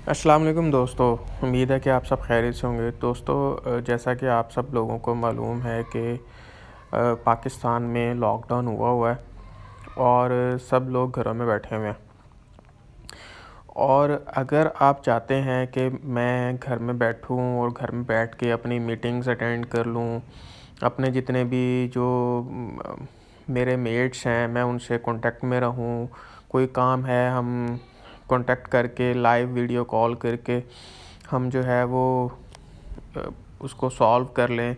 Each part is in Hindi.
अस्सलाम वालेकुम दोस्तों। उम्मीद है कि आप सब खैरियत से होंगे। दोस्तों, जैसा कि आप सब लोगों को मालूम है कि पाकिस्तान में लॉकडाउन हुआ है और सब लोग घरों में बैठे हुए हैं। और अगर आप चाहते हैं कि मैं घर में बैठूं और घर में बैठ के अपनी मीटिंग्स अटेंड कर लूं, अपने जितने भी जो मेरे मेट्स हैं मैं उनसे कांटेक्ट में रहूं, कोई काम है हम कांटेक्ट करके लाइव वीडियो कॉल करके हम जो है वो उसको सॉल्व कर लें।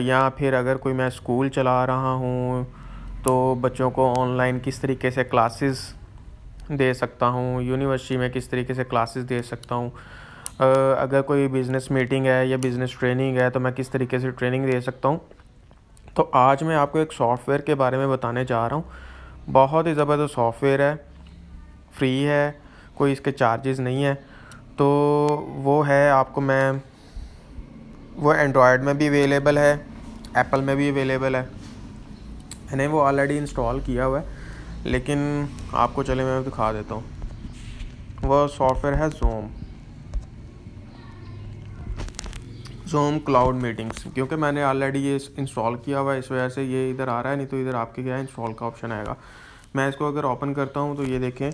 या फिर अगर कोई मैं स्कूल चला रहा हूँ तो बच्चों को ऑनलाइन किस तरीके से क्लासेस दे सकता हूँ, यूनिवर्सिटी में किस तरीके से क्लासेस दे सकता हूँ। अगर कोई बिज़नेस मीटिंग है या बिज़नेस ट्रेनिंग है तो मैं किस तरीके से ट्रेनिंग दे सकता हूँ। तो आज मैं आपको एक सॉफ़्टवेयर के बारे में बताने जा रहा हूँ। बहुत ही ज़बरदस्त सॉफ़्टवेयर है, फ्री है, कोई इसके चार्जेस नहीं है। तो वो है आपको मैं वो एंड्रॉयड में भी अवेलेबल है, एप्पल में भी अवेलेबल है। मैंने वो ऑलरेडी इंस्टॉल किया हुआ है, लेकिन आपको चले मैं दिखा देता हूँ। वो सॉफ्टवेयर है ज़ूम क्लाउड मीटिंग्स। क्योंकि मैंने ऑलरेडी ये इंस्टॉल किया हुआ है इस वजह से ये इधर आ रहा है, नहीं तो इधर आपके क्या है इंस्टॉल का ऑप्शन आएगा। मैं इसको अगर ओपन करता हूँ तो ये देखें,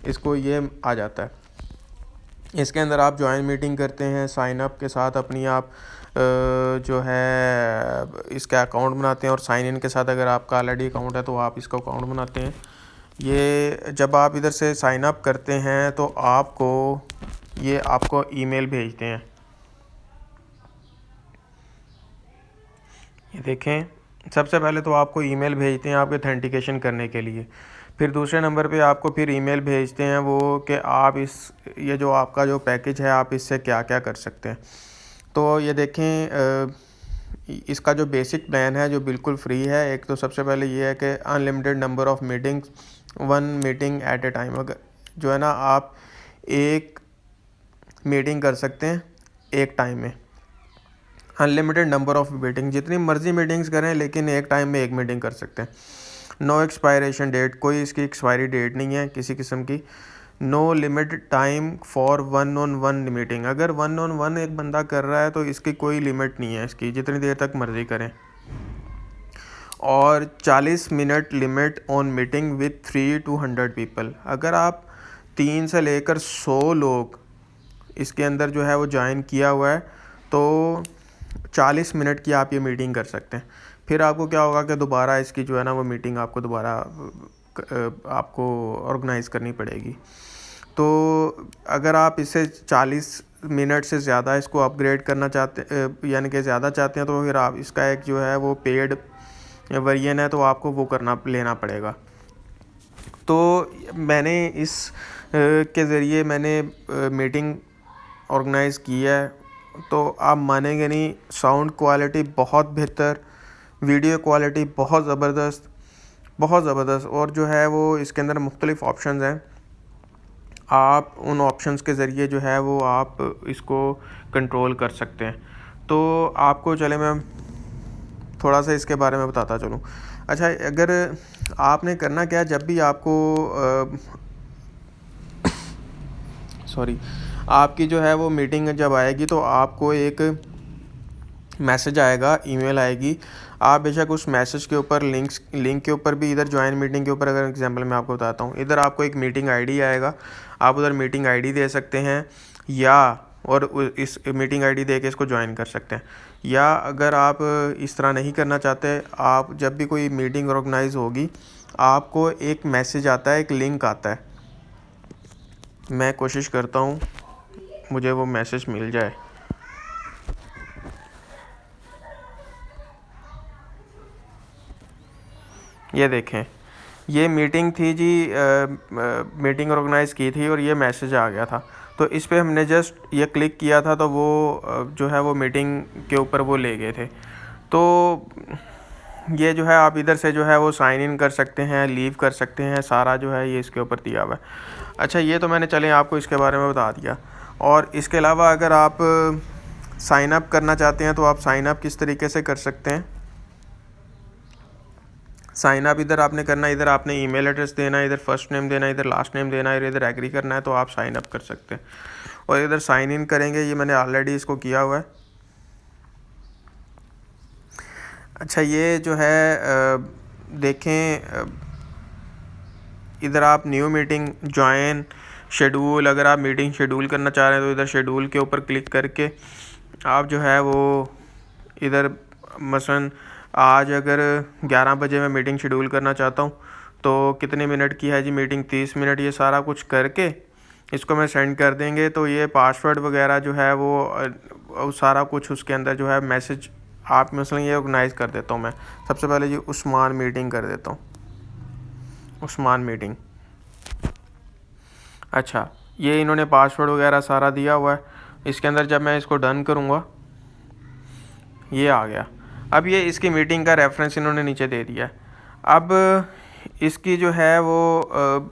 इसको ये आ जाता है। इसके अंदर आप ज्वाइन मीटिंग करते हैं, साइन अप के साथ अपनी आप जो है इसका अकाउंट बनाते हैं, और साइन इन के साथ अगर आपका ऑलरेडी अकाउंट है तो आप इसका अकाउंट बनाते हैं। ये जब आप इधर से साइन अप करते हैं तो आपको ईमेल भेजते हैं। ये देखें, सबसे पहले तो आपको ईमेल भेजते हैं आपके ऑथेंटिकेशन करने के लिए। फिर दूसरे नंबर पे आपको फिर ईमेल भेजते हैं वो कि आप ये जो आपका जो पैकेज है आप इससे क्या क्या कर सकते हैं। तो ये देखें, इसका जो बेसिक प्लान है जो बिल्कुल फ्री है, एक तो सबसे पहले ये है कि unlimited number of meetings, 1 meeting at A time. अगर जो है ना आप एक मीटिंग कर सकते हैं एक टाइम में। अनलिमिटेड नंबर ऑफ़ मीटिंग, जितनी मर्ज़ी मीटिंग्स करें लेकिन एक टाइम में एक मीटिंग कर सकते हैं। नो एक्सपायरेशन डेट, कोई इसकी एक्सपायरी डेट नहीं है किसी किस्म की। No limit time for 1-on-1 meeting, अगर 1-on-1 एक बंदा कर रहा है तो इसकी कोई लिमिट नहीं है, इसकी जितनी देर तक मर्ज़ी करें। और 40 minute limit on meeting with 3 to 100 people. अगर आप 3 से लेकर 100 लोग इसके अंदर जो है वो ज्वाइन किया हुआ है तो 40 मिनट की आप ये मीटिंग कर सकते हैं। फिर आपको क्या होगा कि दोबारा इसकी जो है ना वो मीटिंग आपको दोबारा आपको ऑर्गेनाइज़ करनी पड़ेगी। तो अगर आप इसे 40 मिनट से ज़्यादा इसको अपग्रेड करना चाहते यानी कि ज़्यादा चाहते हैं तो फिर आप इसका एक जो है वो पेड वर्जन है तो आपको वो लेना पड़ेगा। तो मैंने इस के ज़रिए मैंने मीटिंग ऑर्गेनाइज़ की है, तो आप मानेंगे नहीं, साउंड क्वालिटी बहुत बेहतर, वीडियो क्वालिटी बहुत ज़बरदस्त। और जो है वो इसके अंदर मुख्तलिफ़ ऑप्शंस हैं, आप उन ऑप्शंस के ज़रिए जो है वो आप इसको कंट्रोल कर सकते हैं। तो आपको चले मैं थोड़ा सा इसके बारे में बताता चलूँ। अच्छा, अगर आपने करना क्या है, जब भी आपको आपकी जो है वो मीटिंग जब आएगी तो आपको एक मैसेज आएगा, ईमेल आएगी। आप बेशक उस मैसेज के ऊपर लिंक के ऊपर भी, इधर ज्वाइन मीटिंग के ऊपर अगर एग्जांपल मैं आपको बताता हूँ, इधर आपको एक मीटिंग आईडी आएगा, आप उधर मीटिंग आईडी दे सकते हैं और इस मीटिंग आईडी दे के इसको ज्वाइन कर सकते हैं। या अगर आप इस तरह नहीं करना चाहते, आप जब भी कोई मीटिंग ऑर्गेनाइज होगी आपको एक मैसेज आता है, एक लिंक आता है। मैं कोशिश करता हूँ मुझे वो मैसेज मिल जाए। ये देखें, ये मीटिंग थी जी, मीटिंग ऑर्गेनाइज़ की थी और ये मैसेज आ गया था। तो इस पे हमने जस्ट ये क्लिक किया था तो वो जो है वो मीटिंग के ऊपर वो ले गए थे। तो ये जो है आप इधर से जो है वो साइन इन कर सकते हैं, लीव कर सकते हैं, सारा जो है ये इसके ऊपर दिया हुआ है। अच्छा, ये तो मैंने चलें आपको इसके बारे में बता दिया। और इसके अलावा अगर आप साइन अप करना चाहते हैं तो आप साइन अप किस तरीके से कर सकते हैं। साइन अप इधर आपने करना है, इधर आपने ईमेल एड्रेस देना है, इधर फर्स्ट नेम देना है, इधर लास्ट नेम देना है, इधर एग्री करना है, तो आप साइन अप कर सकते हैं। और इधर साइन इन करेंगे, ये मैंने ऑलरेडी इसको किया हुआ है। अच्छा, ये जो है देखें, इधर आप न्यू मीटिंग ज्वाइन शेड्यूल, अगर आप मीटिंग शेड्यूल करना चाह रहे हैं तो इधर शेड्यूल के ऊपर क्लिक करके आप जो है वो इधर मसलन आज अगर 11 बजे मैं मीटिंग शेड्यूल करना चाहता हूँ तो कितने मिनट की है जी मीटिंग, 30 मिनट, ये सारा कुछ करके इसको मैं सेंड कर देंगे। तो ये पासवर्ड वगैरह जो है वो सारा कुछ उसके अंदर जो है मैसेज आप मसलन ये ऑर्गेनाइज़ कर देता हूँ मैं। सबसे पहले जी उस्मान मीटिंग कर देता हूँ, उस्मान मीटिंग। अच्छा, ये इन्होंने पासवर्ड वगैरह सारा दिया हुआ है। इसके अंदर जब मैं इसको डन करूँगा ये आ गया। अब ये इसकी मीटिंग का रेफरेंस इन्होंने नीचे दे दिया है। अब इसकी जो है वो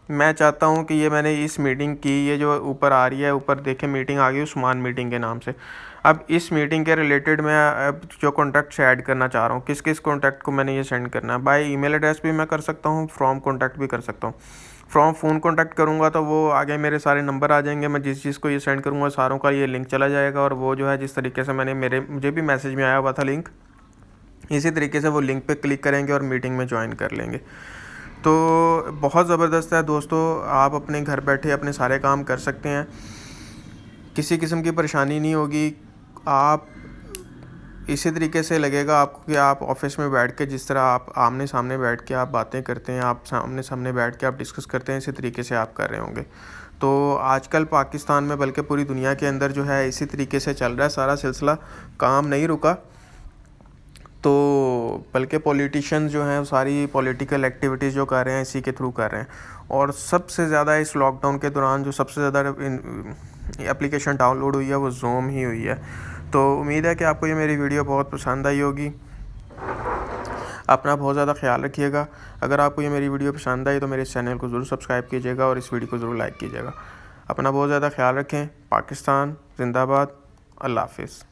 मैं चाहता हूँ कि ये मैंने इस मीटिंग की, ये जो ऊपर आ रही है, ऊपर देखें मीटिंग आ गई उस्मान मीटिंग के नाम से। अब इस मीटिंग के रिलेटेड मैं जो कॉन्टैक्ट ऐड करना चाह रहा हूँ, किस किस कॉन्टैक्ट को मैंने ये सेंड करना है। बाय ईमेल एड्रेस भी मैं कर सकता हूँ, फ्रॉम कॉन्टैक्ट भी कर सकता हूँ। फ्रॉम फ़ोन कॉन्टैक्ट करूँगा तो वो आगे मेरे सारे नंबर आ जाएंगे, मैं जिस चीज़ को ये सेंड करूँगा सारों का ये लिंक चला जाएगा। और वो जो है जिस तरीके से मुझे भी मैसेज में आया हुआ था लिंक, इसी तरीके से वो लिंक पे क्लिक करेंगे और मीटिंग में ज्वाइन कर लेंगे। तो बहुत ज़बरदस्त है दोस्तों, आप अपने घर बैठे अपने सारे काम कर सकते हैं, किसी किस्म की परेशानी नहीं होगी। आप इसी तरीके से लगेगा आपको कि आप ऑफिस में बैठ के जिस तरह आप आमने सामने बैठ के आप बातें करते हैं, आप सामने सामने बैठ के आप डिस्कस करते हैं, इसी तरीके से आप कर रहे होंगे। तो आजकल पाकिस्तान में बल्कि पूरी दुनिया के अंदर जो है इसी तरीके से चल रहा है सारा सिलसिला, काम नहीं रुका। तो बल्कि पॉलिटिशियंस जो हैं सारी पॉलिटिकल एक्टिविटीज़ जो कर रहे हैं इसी के थ्रू कर रहे हैं। और सबसे ज़्यादा इस लॉकडाउन के दौरान जो सबसे ज़्यादा एप्लीकेशन डाउनलोड हुई है वो ज़ूम ही हुई है। तो उम्मीद है कि आपको ये मेरी वीडियो बहुत पसंद आई होगी। अपना बहुत ज़्यादा ख्याल रखिएगा। अगर आपको ये मेरी वीडियो पसंद आई तो मेरे चैनल को ज़रूर सब्सक्राइब कीजिएगा और इस वीडियो को ज़रूर लाइक कीजिएगा। अपना बहुत ज़्यादा ख्याल रखें। पाकिस्तान जिंदाबाद। अल्लाह हाफिज़।